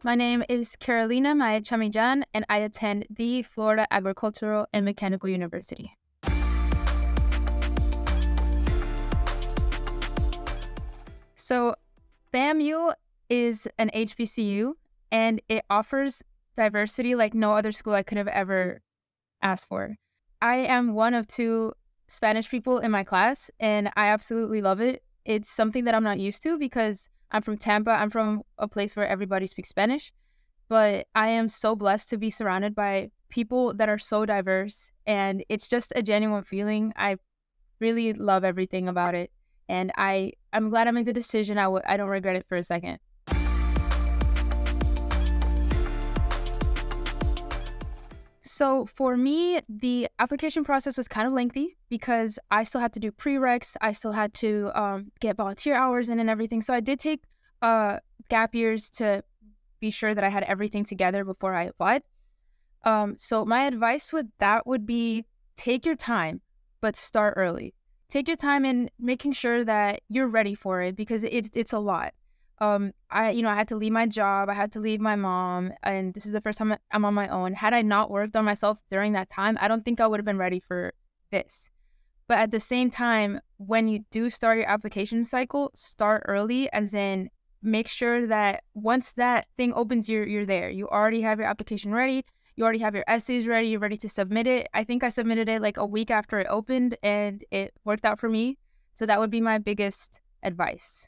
My name is Carolina Mahecha Millan, and I attend the Florida Agricultural and Mechanical University. So, FAMU is an HBCU, and it offers diversity like no other school I could have ever asked for. I am one of two Spanish people in my class, and I absolutely love it. It's something that I'm not used to because I'm from Tampa. I'm from a place where everybody speaks Spanish, but I am so blessed to be surrounded by people that are so diverse, and it's just a genuine feeling. I really love everything about it, and I'm glad I made the decision. I don't regret it for a second. So for me, the application process was kind of lengthy because I still had to do prereqs. I still had to get volunteer hours in and everything. So I did take gap years to be sure that I had everything together before I applied. So my advice with that would be take your time, but start early. Take your time in making sure that you're ready for it because it's a lot. I had to leave my job. I had to leave my mom, and this is the first time I'm on my own. Had I not worked on myself during that time, I don't think I would have been ready for this. But at the same time, when you do start your application cycle, start early, as in make sure that once that thing opens, you're there. You already have your application ready. You already have your essays ready. You're ready to submit it. I think I submitted it like a week after it opened, and it worked out for me. So that would be my biggest advice.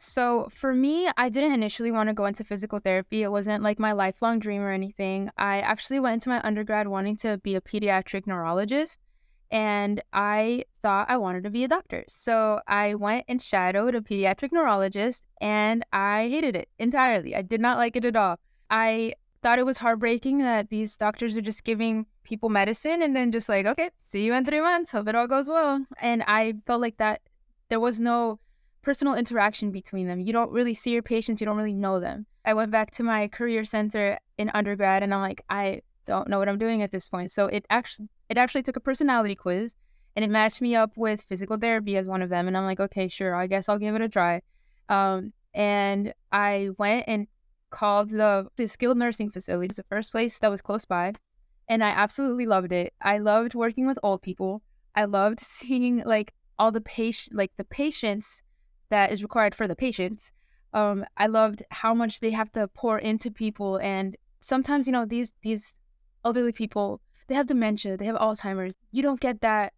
So for me, I didn't initially want to go into physical therapy. It wasn't like my lifelong dream or anything. I actually went into my undergrad wanting to be a pediatric neurologist, and I thought I wanted to be a doctor. So I went and shadowed a pediatric neurologist, and I hated it entirely. I did not like it at all. I thought it was heartbreaking that these doctors are just giving people medicine and then just like, okay, see you in 3 months. Hope it all goes well. And I felt like that there was no personal interaction between them. You don't really see your patients. You don't really know them. I went back to my career center in undergrad, and I'm like, I don't know what I'm doing at this point. So it actually took a personality quiz, and it matched me up with physical therapy as one of them. And I'm like, okay, sure, I guess I'll give it a try. And I went and called the skilled nursing facility. It's the first place that was close by, and I absolutely loved it. I loved working with old people. I loved seeing like all the patients that is required for the patients. I loved how much they have to pour into people, and sometimes these elderly people, they have dementia, they have Alzheimer's. You don't get that.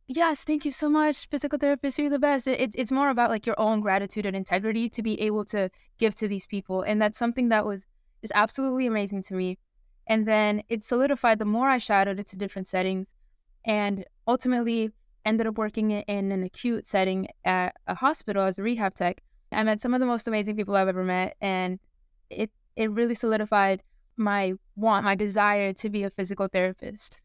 Yes, thank you so much, physical therapist, you're the best. It's more about like your own gratitude and integrity to be able to give to these people, and that's something that was just absolutely amazing to me. And then it solidified the more I shadowed into different settings, and ultimately ended up working in an acute setting at a hospital as a rehab tech. I met some of the most amazing people I've ever met, and it really solidified my desire to be a physical therapist.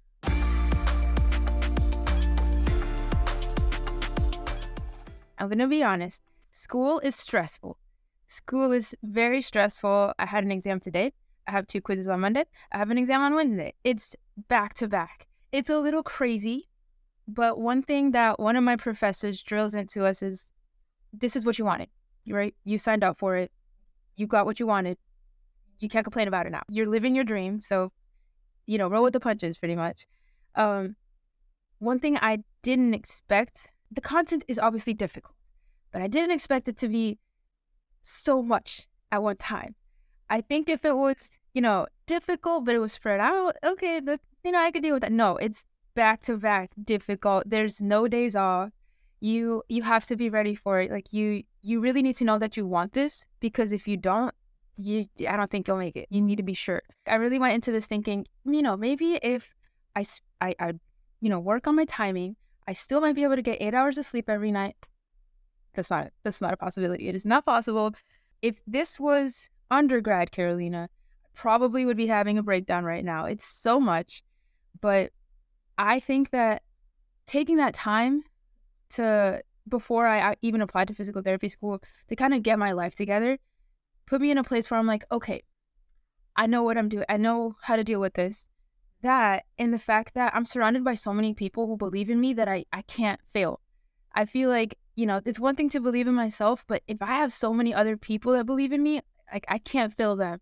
I'm going to be honest. School is stressful. School is very stressful. I had an exam today. I have 2 quizzes on Monday. I have an exam on Wednesday. It's back to back. It's a little crazy. But one thing that one of my professors drills into us is, this is what you wanted, right? You signed up for it. You got what you wanted. You can't complain about it now. You're living your dream. So, roll with the punches pretty much. One thing I didn't expect, the content is obviously difficult, but I didn't expect it to be so much at one time. I think if it was, difficult, but it was spread out, okay, I could deal with that. No, it's back-to-back difficult. There's no days off. You have to be ready for it. Like you really need to know that you want this, because if you don't, I don't think you'll make it. You need to be sure. I really went into this thinking, maybe if I work on my timing, I still might be able to get 8 hours of sleep every night. That's not a possibility. It is not possible. If this was undergrad Carolina, I probably would be having a breakdown right now. It's so much, but I think that taking that time before I even applied to physical therapy school to kind of get my life together, put me in a place where I'm like, okay, I know what I'm doing. I know how to deal with this. That, and the fact that I'm surrounded by so many people who believe in me that I can't fail. I feel like it's one thing to believe in myself, but if I have so many other people that believe in me, like I can't fail them.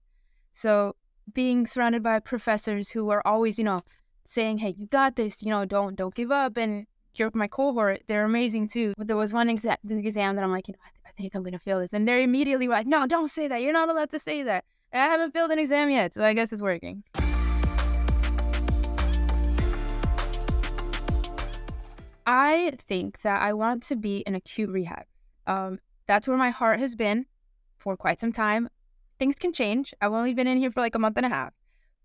So being surrounded by professors who are always, saying, "Hey, you got this. Don't give up." And you're my cohort; they're amazing too. But there was one exam that I'm like, I think I'm gonna fail this, and they're immediately like, "No, don't say that. You're not allowed to say that." And I haven't failed an exam yet, so I guess it's working. I think that I want to be in acute rehab. That's where my heart has been for quite some time. Things can change. I've only been in here for like a month and a half.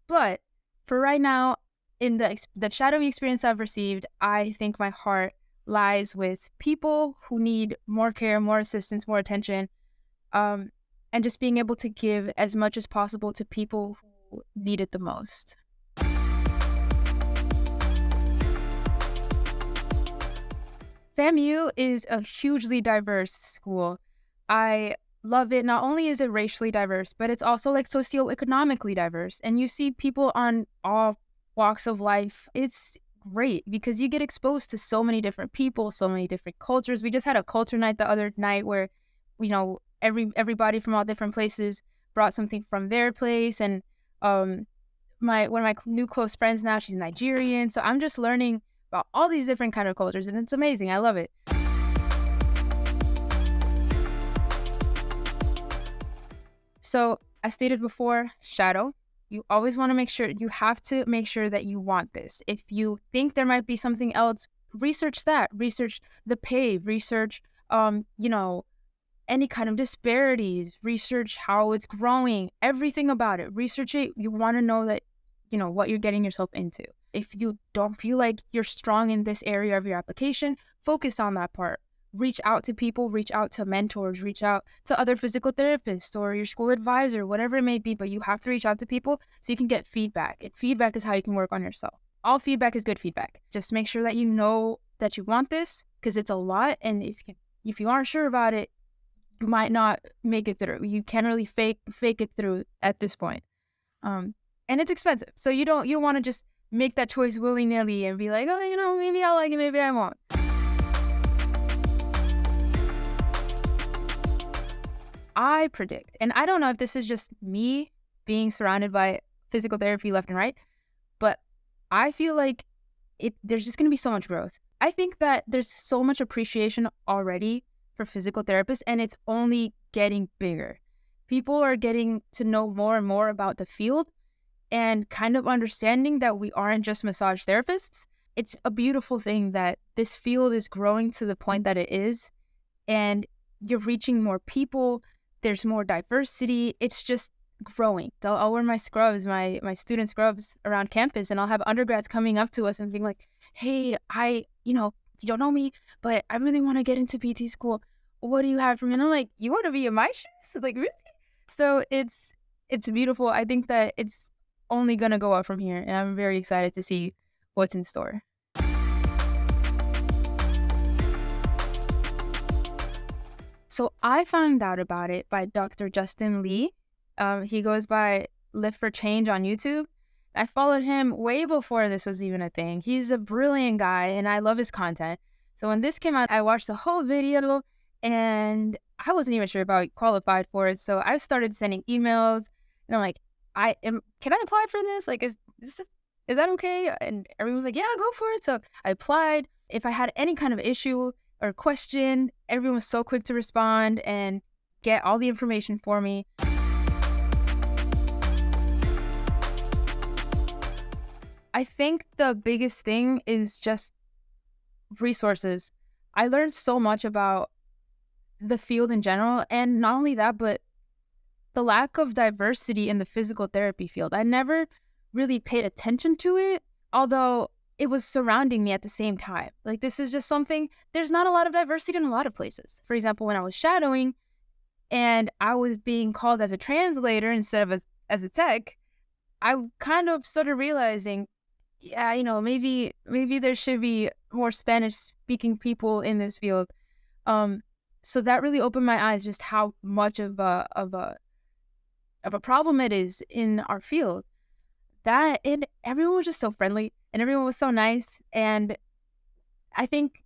But for right now, in the shadowing experience I've received, I think my heart lies with people who need more care, more assistance, more attention, um, and just being able to give as much as possible to people who need it the most. FAMU is a hugely diverse school. I love it. Not only is it racially diverse, but it's also like socioeconomically diverse. And you see people on all walks of life. It's great because you get exposed to so many different people, so many different cultures. We just had a culture night the other night where, everybody from all different places brought something from their place. And my one of my new close friends now, she's Nigerian. So I'm just learning about all these different kind of cultures, and it's amazing. I love it. So I stated before, shadow. You always want to make sure, you have to make sure that you want this. If you think there might be something else, research that. Research the pay. Research, any kind of disparities. Research how it's growing. Everything about it. Research it. You want to know that, what you're getting yourself into. If you don't feel like you're strong in this area of your application, focus on that part. Reach out to people, reach out to mentors, reach out to other physical therapists or your school advisor, whatever it may be, but you have to reach out to people so you can get feedback. And feedback is how you can work on yourself. All feedback is good feedback. Just make sure that you know that you want this because it's a lot. And if you aren't sure about it, you might not make it through. You can't really fake it through at this point. And it's expensive. So you don't want to just make that choice willy-nilly and be like, oh, maybe I'll like it, maybe I won't. I predict, and I don't know if this is just me being surrounded by physical therapy left and right, but I feel like there's just going to be so much growth. I think that there's so much appreciation already for physical therapists, and it's only getting bigger. People are getting to know more and more about the field and kind of understanding that we aren't just massage therapists. It's a beautiful thing that this field is growing to the point that it is, and you're reaching more people. There's more diversity. It's just growing. So I'll wear my scrubs, my student scrubs around campus, and I'll have undergrads coming up to us and being like, hey, you don't know me, but I really want to get into PT school. What do you have for me? And I'm like, you want to be in my shoes? Like, really? So it's beautiful. I think that it's only going to go up from here, and I'm very excited to see what's in store. So I found out about it by Dr. Justin Lee. He goes by Lift for Change on YouTube. I followed him way before this was even a thing. He's a brilliant guy, and I love his content. So when this came out, I watched the whole video, and I wasn't even sure if I qualified for it. So I started sending emails, and I'm like, can I apply for this? Like, is that okay? And everyone was like, yeah, go for it. So I applied. If I had any kind of issue or question, everyone was so quick to respond and get all the information for me. I think the biggest thing is just resources. I learned so much about the field in general, and not only that, but the lack of diversity in the physical therapy field. I never really paid attention to it, although it was surrounding me at the same time. Like, this is just something, there's not a lot of diversity in a lot of places. For example, when I was shadowing and I was being called as a translator instead of as a tech, I kind of started realizing, yeah, maybe there should be more Spanish speaking people in this field. So that really opened my eyes just how much of a problem it is in our field. That, and everyone was just so friendly and everyone was so nice. And I think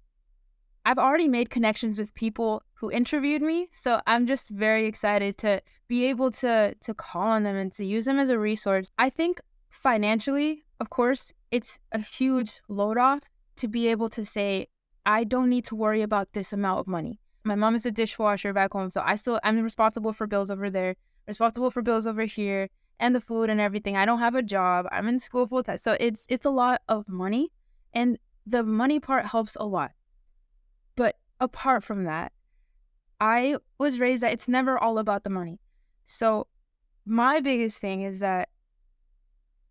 I've already made connections with people who interviewed me, so I'm just very excited to be able to call on them and to use them as a resource. I think financially, of course, it's a huge load off to be able to say, I don't need to worry about this amount of money. My mom is a dishwasher back home, so I'm responsible for bills over there, responsible for bills over here, and the food and everything. I don't have a job. I'm in school full time. So it's a lot of money, and the money part helps a lot. But apart from that, I was raised that it's never all about the money. So my biggest thing is that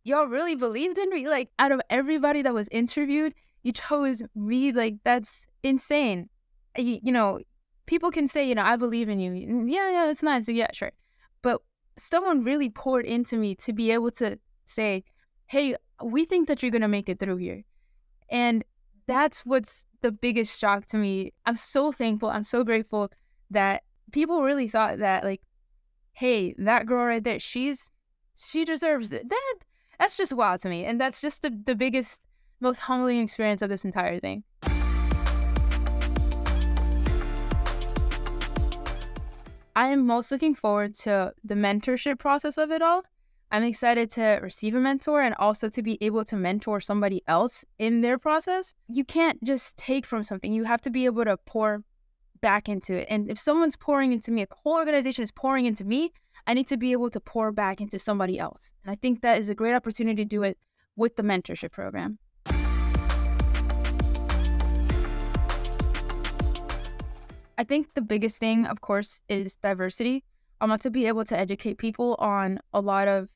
y'all really believed in me. Like, out of everybody that was interviewed, you chose me. Like, that's insane. People can say, I believe in you. Yeah, it's nice. Yeah, sure. But someone really poured into me to be able to say, hey, we think that you're going to make it through here. And that's what's the biggest shock to me. I'm so thankful. I'm so grateful that people really thought that, like, hey, that girl right there, she deserves it. That's just wild to me. And that's just the biggest, most humbling experience of this entire thing. I am most looking forward to the mentorship process of it all. I'm excited to receive a mentor and also to be able to mentor somebody else in their process. You can't just take from something. You have to be able to pour back into it. And if someone's pouring into me, if the whole organization is pouring into me, I need to be able to pour back into somebody else. And I think that is a great opportunity to do it with the mentorship program. I think the biggest thing, of course, is diversity. I want to be able to educate people on a lot of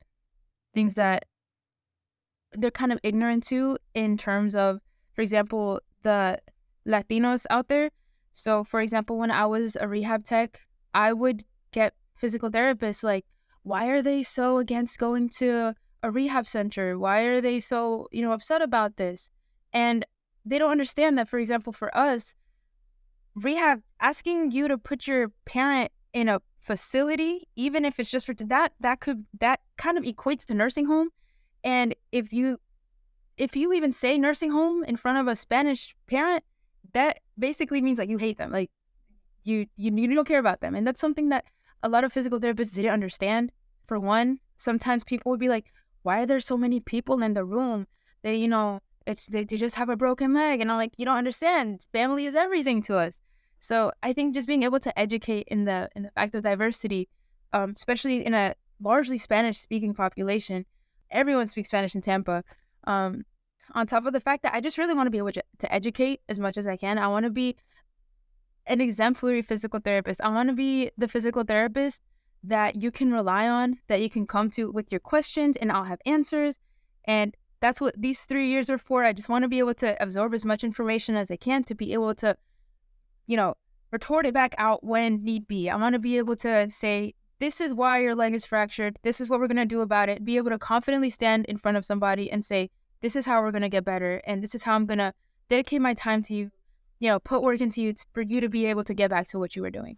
things that they're kind of ignorant to in terms of, for example, the Latinos out there. So, for example, when I was a rehab tech, I would get physical therapists like, why are they so against going to a rehab center? Why are they so, upset about this? And they don't understand that, for example, for us, rehab, asking you to put your parent in a facility, even if it's just for that kind of equates to nursing home. And if you even say nursing home in front of a Spanish parent, that basically means like you hate them, like you don't care about them. And that's something that a lot of physical therapists didn't understand. For one, sometimes people would be like, why are there so many people in the room? They they just have a broken leg. And I'm like, you don't understand, family is everything to us. So I think just being able to educate in the fact of diversity, especially in a largely Spanish speaking population, everyone speaks Spanish in Tampa. On top of the fact that I just really want to be able to educate as much as I can. I want to be an exemplary physical therapist. I want to be the physical therapist that you can rely on, that you can come to with your questions, and I'll have answers. And that's what these 3 years are for. I just want to be able to absorb as much information as I can to be able to, retort it back out when need be. I want to be able to say, this is why your leg is fractured. This is what we're going to do about it. Be able to confidently stand in front of somebody and say, this is how we're going to get better. And this is how I'm going to dedicate my time to you, put work into you for you to be able to get back to what you were doing.